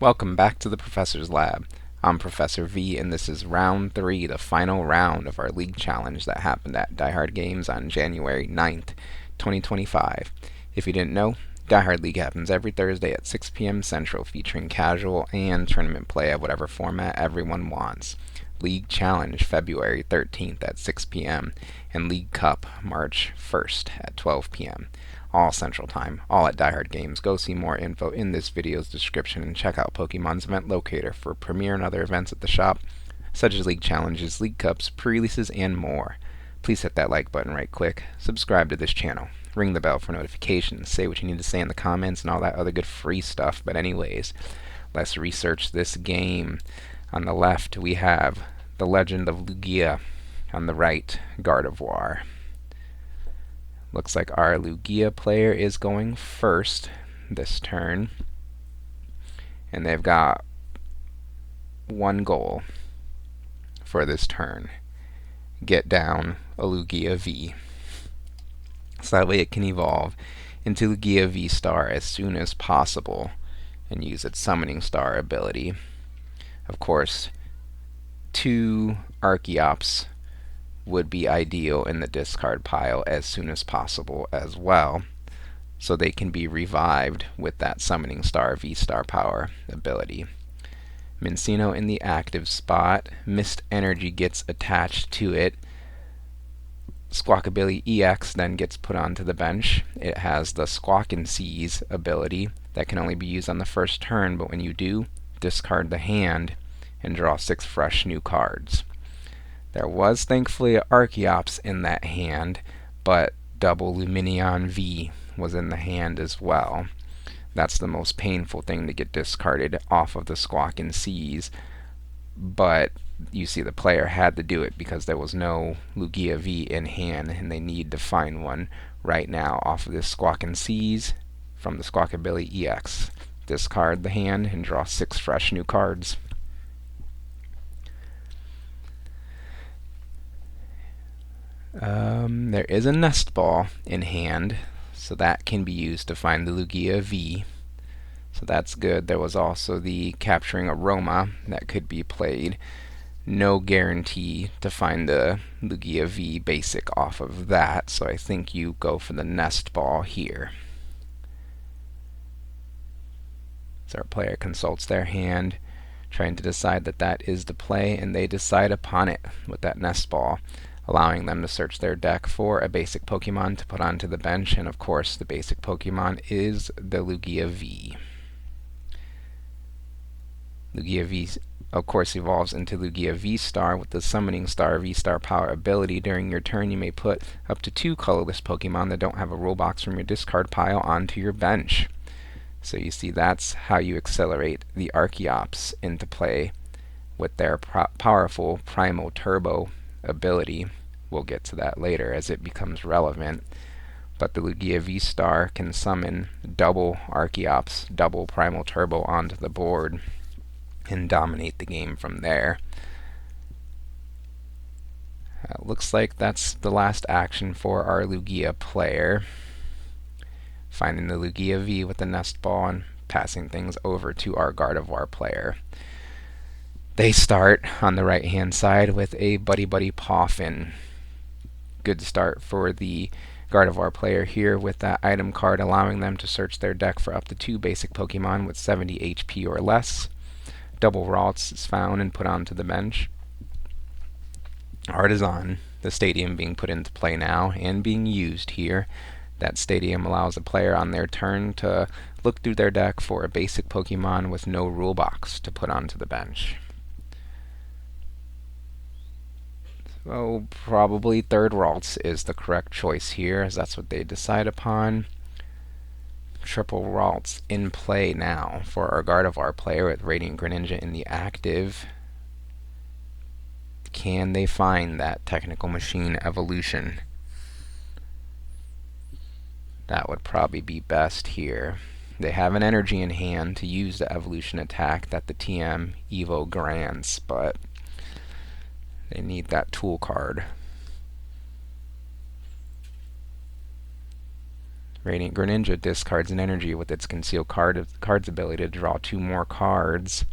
Welcome back to the Professor's Lab. I'm Professor V, and this is round 3, the final round of our League Challenge that happened at Die Hard Games on January 9th, 2025. If you didn't know, Die Hard League happens every Thursday at 6 p.m. Central, featuring casual and tournament play of whatever format everyone wants. League Challenge February 13th at 6 p.m. and League Cup March 1st at 12 p.m. All Central Time, all at Die Hard Games. Go see more info in this video's description and check out Pokemon's event locator for premiere and other events at the shop, such as League Challenges, League Cups, pre-releases, and more. Please hit that like button right quick, subscribe to this channel, ring the bell for notifications, say what you need to say in the comments, and all that other good free stuff. But anyways, let's research this game. On the left, we have the Legend of Lugia. On the right, Gardevoir. Looks like our Lugia player is going first this turn. And they've got one goal for this turn. Get down a Lugia V. So that way it can evolve into Lugia V-Star as soon as possible and use its Summoning Star ability. Of course, 2 Archeops would be ideal in the discard pile as soon as possible as well, so they can be revived with that Summoning Star V-Star power ability. Mincino in the active spot. Mist Energy gets attached to it. Squawkabilly EX then gets put onto the bench. It has the Squawk and Seize ability that can only be used on the first turn, but when you do, discard the hand and draw 6 fresh new cards. There was thankfully an Archeops in that hand, but double Luminion V was in the hand as well. That's the most painful thing to get discarded off of the Squawk and Seize, but you see the player had to do it because there was no Lugia V in hand, and they need to find one right now off of this Squawk and Seize from the Squawkabilly EX. Discard the hand and draw 6 fresh new cards. There is a Nest Ball in hand, so that can be used to find the Lugia V. So that's good. There was also the Capturing Aroma that could be played. No guarantee to find the Lugia V basic off of that, so I think you go for the Nest Ball here. So our player consults their hand, trying to decide that that is the play, and they decide upon it with that Nest Ball, allowing them to search their deck for a basic Pokemon to put onto the bench, and of course the basic Pokemon is the Lugia V. Lugia V, of course, evolves into Lugia V-Star with the Summoning Star V-Star power ability. During your turn, you may put up to 2 colorless Pokemon that don't have a rule box from your discard pile onto your bench. So you see, that's how you accelerate the Archeops into play with their powerful Primal Turbo ability. We'll get to that later as it becomes relevant. But the Lugia V-Star can summon double Archeops, double Primal Turbo onto the board and dominate the game from there. Looks like that's the last action for our Lugia player. Finding the Lugia V with the Nest Ball and passing things over to our Gardevoir player. They start on the right hand side with a Buddy Buddy Poffin. Good start for the Gardevoir player here with that item card, allowing them to search their deck for up to 2 basic Pokemon with 70 HP or less. Double Ralts is found and put onto the bench. Artisan, the stadium being put into play now and being used here. That stadium allows a player on their turn to look through their deck for a basic Pokemon with no rule box to put onto the bench. So probably third Ralts is the correct choice here, as that's what they decide upon. Triple Ralts in play now for our Gardevoir player with Radiant Greninja in the active. Can they find that Technical Machine evolution? That would probably be best here. They have an energy in hand to use the evolution attack that the TM Evo grants, but they need that tool card. Radiant Greninja discards an energy with its concealed card's ability to draw 2 more cards.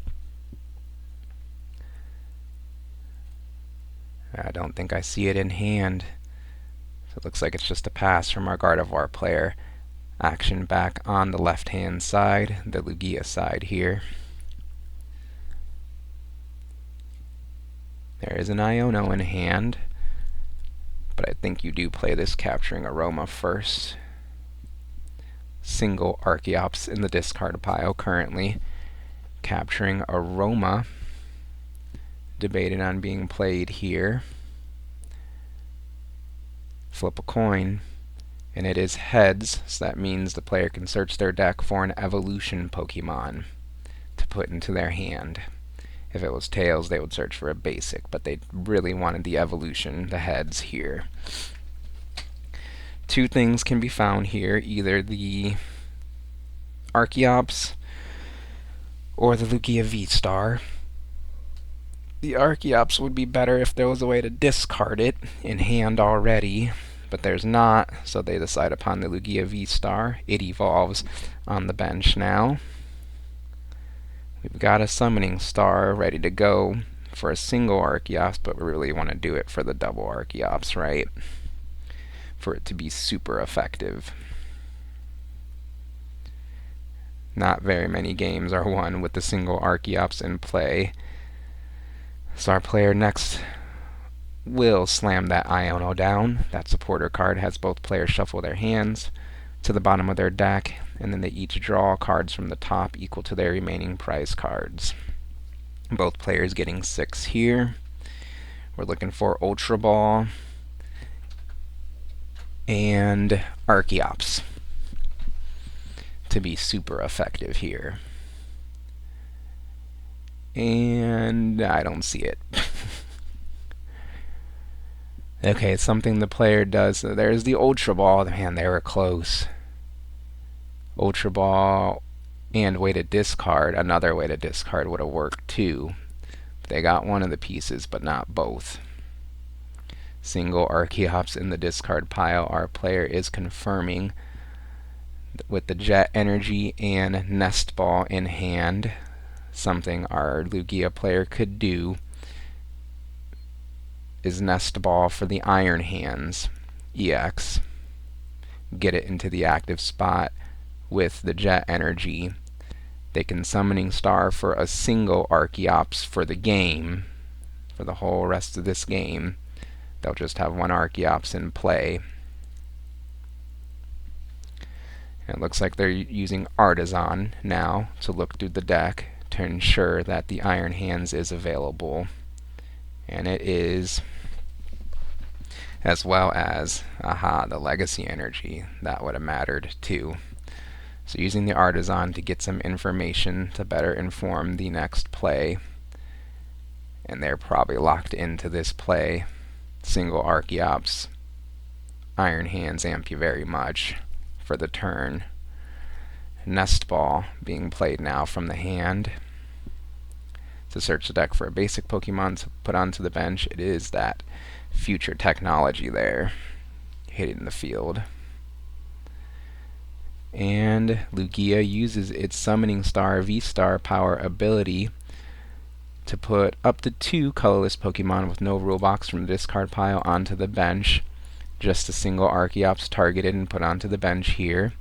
I don't think I see it in hand. So it looks like it's just a pass from our Gardevoir player. Action back on the left-hand side, the Lugia side here. There is an Iono in hand, but I think you do play this capturing Aroma first. Single Archeops in the discard pile currently. Capturing Aroma. Debated on being played here. Flip a coin, and it is heads, so that means the player can search their deck for an evolution Pokemon to put into their hand. If it was tails, they would search for a basic, but they really wanted the evolution, the heads here. 2 things can be found here, either the Archeops or the Lugia V-Star. The Archeops would be better if there was a way to discard it in hand already, but there's not, so they decide upon the Lugia V-Star. It evolves on the bench now. We've got a Summoning Star ready to go for a single Archeops, but we really want to do it for the double Archeops, right? For it to be super effective. Not very many games are won with the single Archeops in play. So our player next will slam that Iono down. That supporter card has both players shuffle their hands to the bottom of their deck, and then they each draw cards from the top equal to their remaining prize cards. Both players getting 6 here. We're looking for Ultra Ball and Archeops to be super effective here. And I don't see it. Okay, something the player does. So there's the Ultra Ball. Man, they were close. Ultra Ball and way to discard. Another way to discard would have worked too. They got one of the pieces, but not both. Single Archeops in the discard pile. Our player is confirming with the Jet Energy and Nest Ball in hand. Something our Lugia player could do is Nest Ball for the Iron Hands EX. Get it into the active spot with the Jet Energy. They can Summoning Star for a single Archeops for the game. For the whole rest of this game, they'll just have one Archeops in play. And it looks like they're using Artisan now to look through the deck to ensure that the Iron Hands is available. And it is, as well as, the Legacy Energy. That would have mattered too. So using the Artisan to get some information to better inform the next play. And they're probably locked into this play. Single Archeops, Iron Hands amp you very much for the turn. Nest Ball being played now from the hand. To search the deck for a basic Pokemon to put onto the bench. It is that future technology there hitting the field. And Lugia uses its Summoning Star V-Star power ability to put up to 2 colorless Pokemon with no rule box from the discard pile onto the bench. Just a single Archeops targeted and put onto the bench here.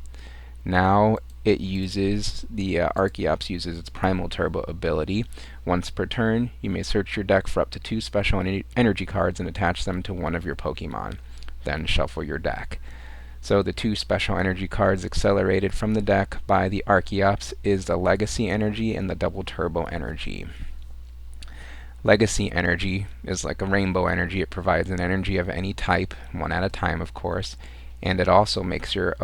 Now it uses, the Archeops uses its Primal Turbo ability. Once per turn, you may search your deck for up to 2 special energy cards and attach them to one of your Pokemon. Then shuffle your deck. So the 2 special energy cards accelerated from the deck by the Archeops is the Legacy Energy and the Double Turbo Energy. Legacy Energy is like a rainbow energy. It provides an energy of any type, one at a time of course, and it also makes your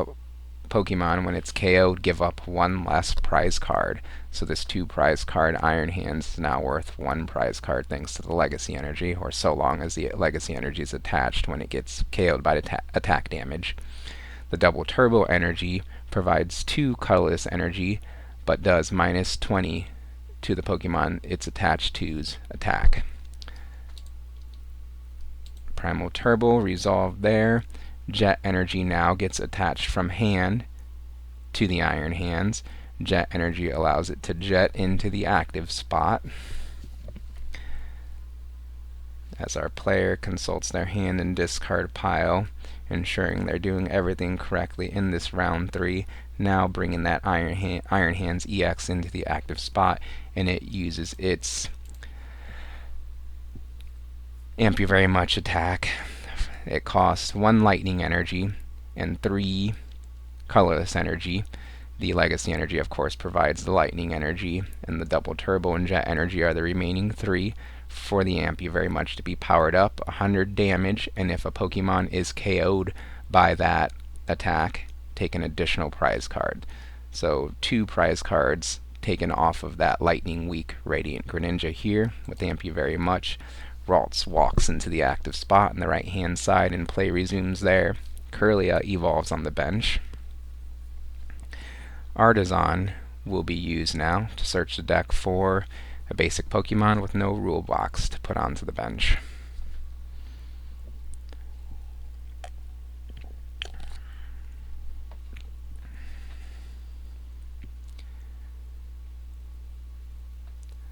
Pokemon, when it's KO'd, give up 1 less prize card. So this 2 prize card Iron Hands is now worth 1 prize card thanks to the Legacy Energy, or so long as the Legacy Energy is attached when it gets KO'd by attack damage. The Double Turbo Energy provides 2 colorless energy, but does minus 20 to the Pokemon it's attached to's attack. Primal Turbo resolved there. Jet Energy now gets attached from hand to the Iron Hands. Jet Energy allows it to jet into the active spot. As our player consults their hand and discard pile, ensuring they're doing everything correctly in this round 3, now bringing that Iron Hands EX into the active spot, and it uses its Amp You Very Much attack. It costs 1 lightning energy and 3 colorless energy. The legacy energy, of course, provides the lightning energy, and the double turbo and jet energy are the remaining 3 for the Amp You Very Much to be powered up. 100 damage, and if a Pokemon is KO'd by that attack, take an additional prize card. So 2 prize cards taken off of that lightning weak Radiant Greninja here with Amp You Very Much. Ralts walks into the active spot on the right hand side and play resumes there. Kirlia evolves on the bench. Artisan will be used now to search the deck for a basic Pokemon with no rule box to put onto the bench.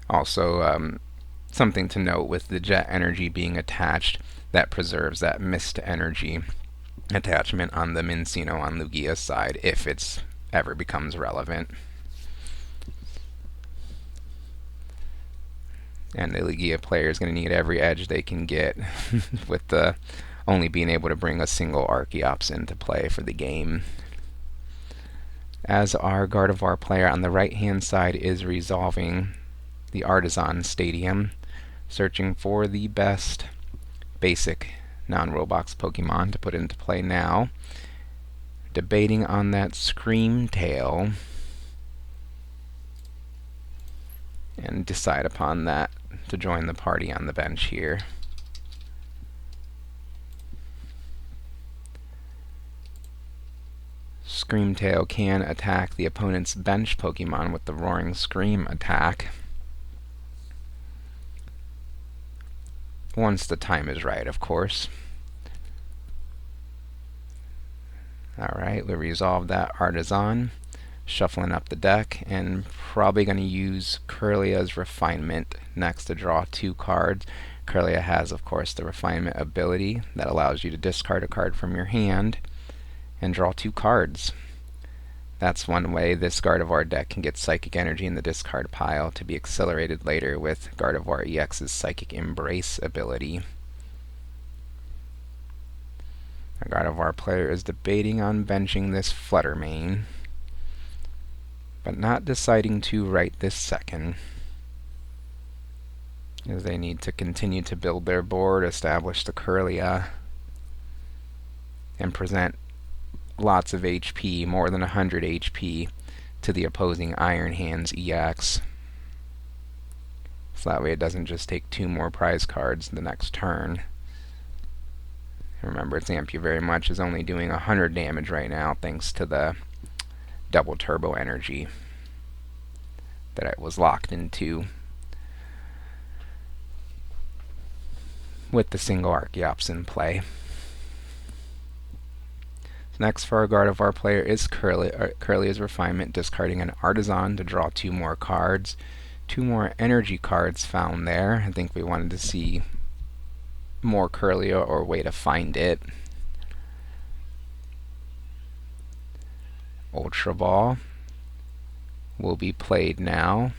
Also, something to note with the jet energy being attached, that preserves that mist energy attachment on the Minccino on Lugia's side if it's ever becomes relevant. And the Lugia player is going to need every edge they can get with the only being able to bring a single Archeops into play for the game. As our Gardevoir player on the right hand side is resolving the Artisan Stadium, searching for the best basic non-Roblox Pokemon to put into play now. Debating on that Screamtail, and decide upon that to join the party on the bench here. Screamtail can attack the opponent's bench Pokemon with the Roaring Scream attack once the time is right, of course. Alright, we resolved that Artisan, shuffling up the deck, and probably going to use Kirlia's Refinement next to draw 2 cards. Kirlia has, of course, the Refinement ability that allows you to discard a card from your hand and draw 2 cards. That's one way this Gardevoir deck can get Psychic Energy in the discard pile to be accelerated later with Gardevoir EX's Psychic Embrace ability. Our Gardevoir player is debating on benching this Fluttermane, but not deciding to right this second, as they need to continue to build their board, establish the Kirlia, and present lots of HP, more than 100 HP, to the opposing Iron Hands EX. So that way it doesn't just take 2 more prize cards the next turn. Remember, its Amp You Very Much is only doing 100 damage right now thanks to the double turbo energy that it was locked into with the single Archeops in play. Next for our Gardevoir player is Kirlia's Refinement, discarding an Artisan to draw 2 more cards. 2 more energy cards found there. I think we wanted to see more Kirlia or a way to find it. Ultra Ball will be played now.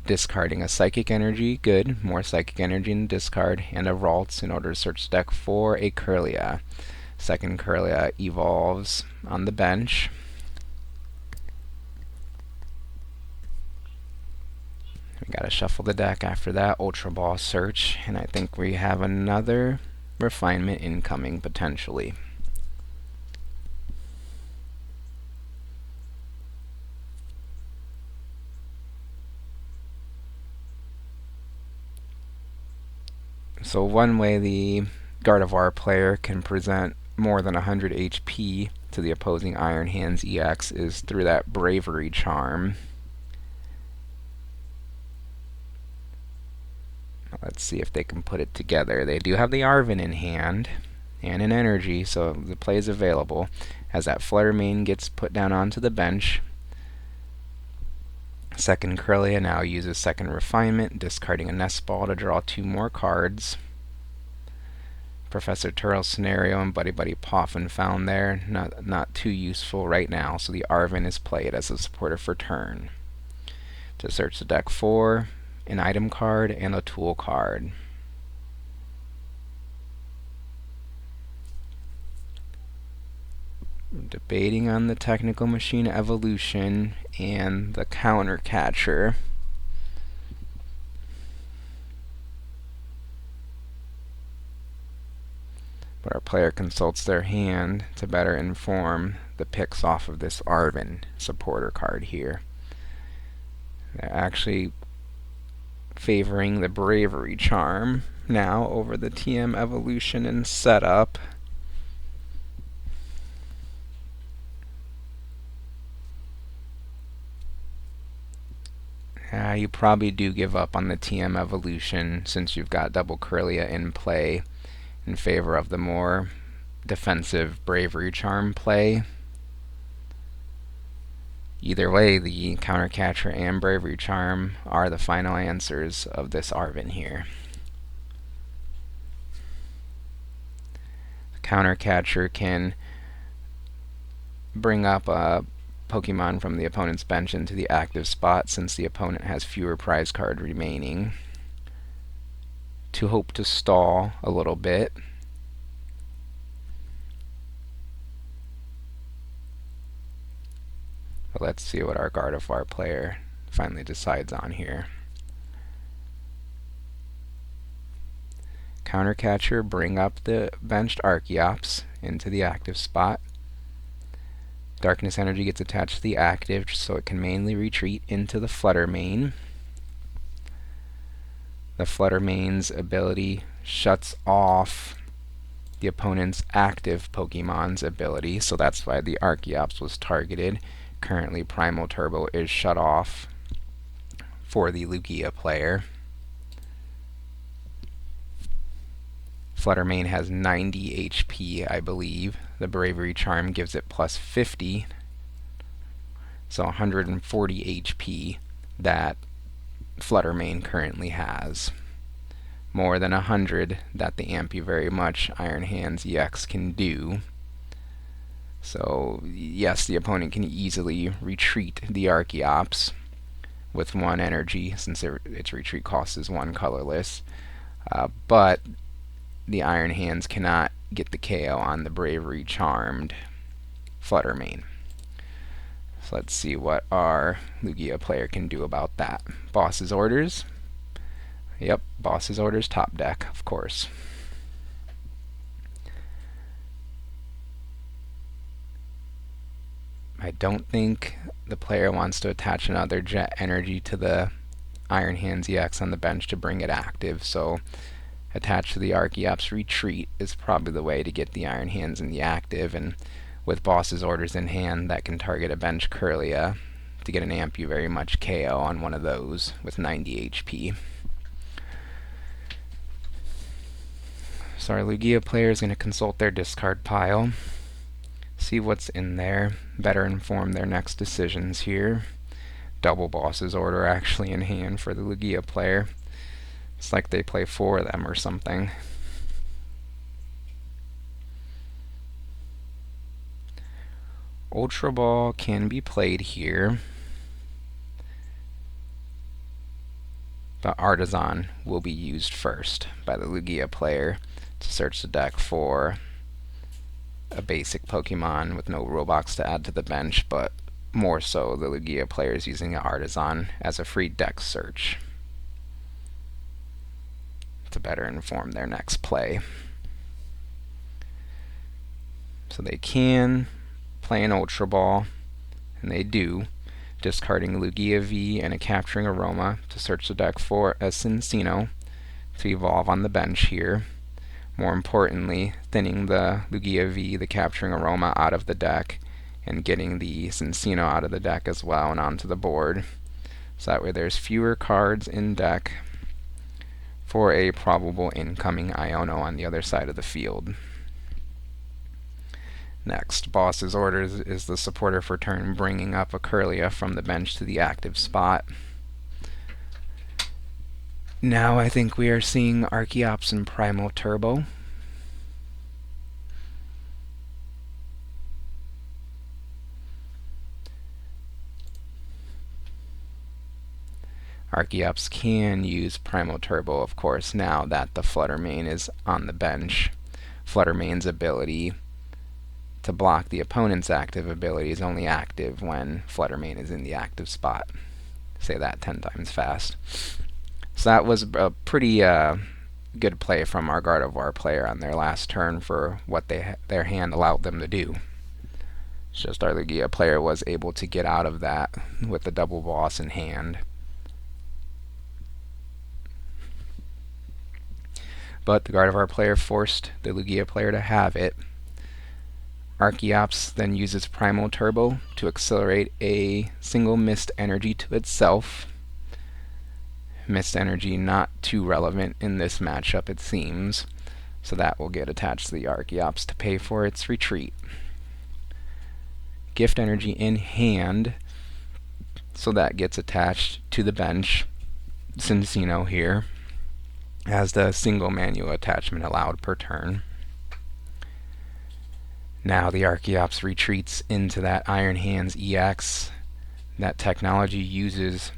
Discarding a Psychic Energy, good, more Psychic Energy in the discard, and a Ralts in order to search deck for a Kirlia. Second Kirlia evolves on the bench. We gotta shuffle the deck after that Ultra Ball search, and I think we have another Refinement incoming potentially. So one way the Gardevoir player can present more than 100 HP to the opposing Iron Hands EX is through that Bravery Charm. Let's see if they can put it together. They do have the Arven in hand, and an energy, so the play is available. As that Flutter Mane gets put down onto the bench, second Corellia now uses second Refinement, discarding a Nest Ball to draw 2 more cards. Professor Turrell's Scenario and Buddy Buddy Poffin found there. Not too useful right now, so the Arven is played as a supporter for turn. To search the deck for an item card and a tool card. Debating on the Technical Machine Evolution and the Counter Catcher. But our player consults their hand to better inform the picks off of this Arven supporter card here. They're actually favoring the Bravery Charm now over the TM Evolution and Setup. You probably do give up on the TM Evolution since you've got double Corellia in play in favor of the more defensive Bravery Charm play. Either way, the Counter Catcher and Bravery Charm are the final answers of this Arven here. The Counter Catcher can bring up a Pokemon from the opponent's bench into the active spot since the opponent has fewer prize card remaining, to hope to stall a little bit. But let's see what our Gardevoir player finally decides on here. Counter Catcher, bring up the benched Archeops into the active spot. Darkness Energy gets attached to the active so it can mainly retreat into the Flutter Mane. The Flutter Mane's ability shuts off the opponent's active Pokemon's ability, so that's why the Archeops was targeted. Currently, Primal Turbo is shut off for the Lugia player. Flutter Mane has 90 HP, I believe. The Bravery Charm gives it plus 50, so 140 HP that Flutter Mane currently has. More than 100 that the Very Much Iron Hands EX can do. So yes, the opponent can easily retreat the Archeops with 1 energy since its retreat cost is 1 colorless, but the Iron Hands cannot get the KO on the Bravery Charmed Flutter Mane. So let's see what our Lugia player can do about that. Boss's Orders. Yep, Boss's Orders top deck, of course. I don't think the player wants to attach another Jet Energy to the Iron Hands EX on the bench to bring it active, so attached to the Archeops retreat is probably the way to get the Iron Hands in the active, and with Boss's Orders in hand, that can target a bench Corellia to get an Very Much KO on one of those with 90 HP. So our Lugia player is going to consult their discard pile, see what's in there, better inform their next decisions here. Double Boss's Order actually in hand for the Lugia player. It's like they play 4 of them or something. Ultra Ball can be played here, but Artisan will be used first by the Lugia player to search the deck for a basic Pokemon with no Roblox to add to the bench, but more so the Lugia player is using Artisan as a free deck search to better inform their next play. So they can play an Ultra Ball, and they do, discarding Lugia V and a Capturing Aroma to search the deck for a Cincino to evolve on the bench here. More importantly, thinning the Lugia V, the Capturing Aroma, out of the deck and getting the Cincino out of the deck as well and onto the board. So that way there's fewer cards in deck for a probable incoming Iono on the other side of the field. Next, boss's orders is the supporter for turn, bringing up a Kirlia from the bench to the active spot. Now I think we are seeing Archeops and Primal Turbo. Archeops can use Primal Turbo, of course, now that the Fluttermane is on the bench. Fluttermane's ability to block the opponent's active ability is only active when Fluttermane is in the active spot. Say that 10 times fast. So that was a pretty good play from our Gardevoir player on their last turn for what their hand allowed them to do. It's just our Lugia player was able to get out of that with the double boss in hand. But the Gardevoir player forced the Lugia player to have it. Archeops then uses Primal Turbo to accelerate a single Mist Energy to itself. Mist Energy not too relevant in this matchup, it seems, so that will get attached to the Archeops to pay for its retreat. Gift Energy in hand, so that gets attached to the bench. Cincino here as the single manual attachment allowed per turn. Now the Archeops retreats into that Iron Hands EX. That technology uses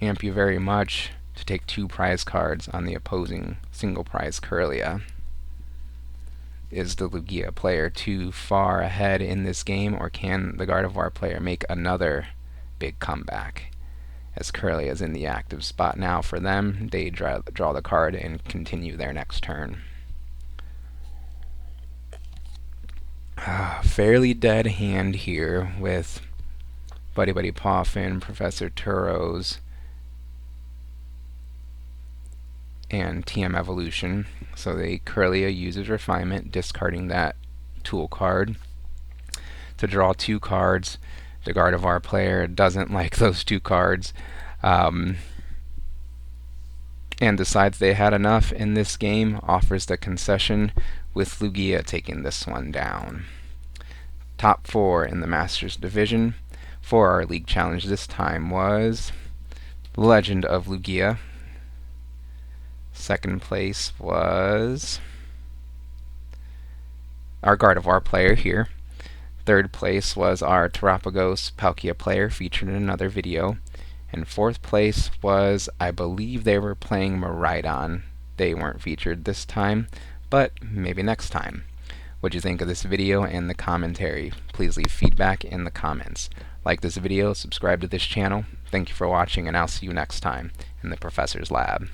Ampu very much to take 2 prize cards on the opposing single prize Kirlia. Is the Lugia player too far ahead in this game, or can the Gardevoir player make another big comeback? As Kirlia is in the active spot now for them, they draw the card and continue their next turn. Fairly dead hand here with Buddy Buddy Poffin, Professor Turos, and TM Evolution. So the Kirlia uses Refinement, discarding that tool card to draw 2 cards. The Gardevoir player doesn't like those 2 cards and decides they had enough in this game, offers the concession, with Lugia taking this one down. Top 4 in the Masters Division for our League Challenge this time was Legend of Lugia. Second place was our Gardevoir player here. Third place was our Terapagos Palkia player, featured in another video. And fourth place was, I believe they were playing Miraidon. They weren't featured this time, but maybe next time. What'd you think of this video and the commentary? Please leave feedback in the comments. Like this video, subscribe to this channel. Thank you for watching, and I'll see you next time in the Professor's Lab.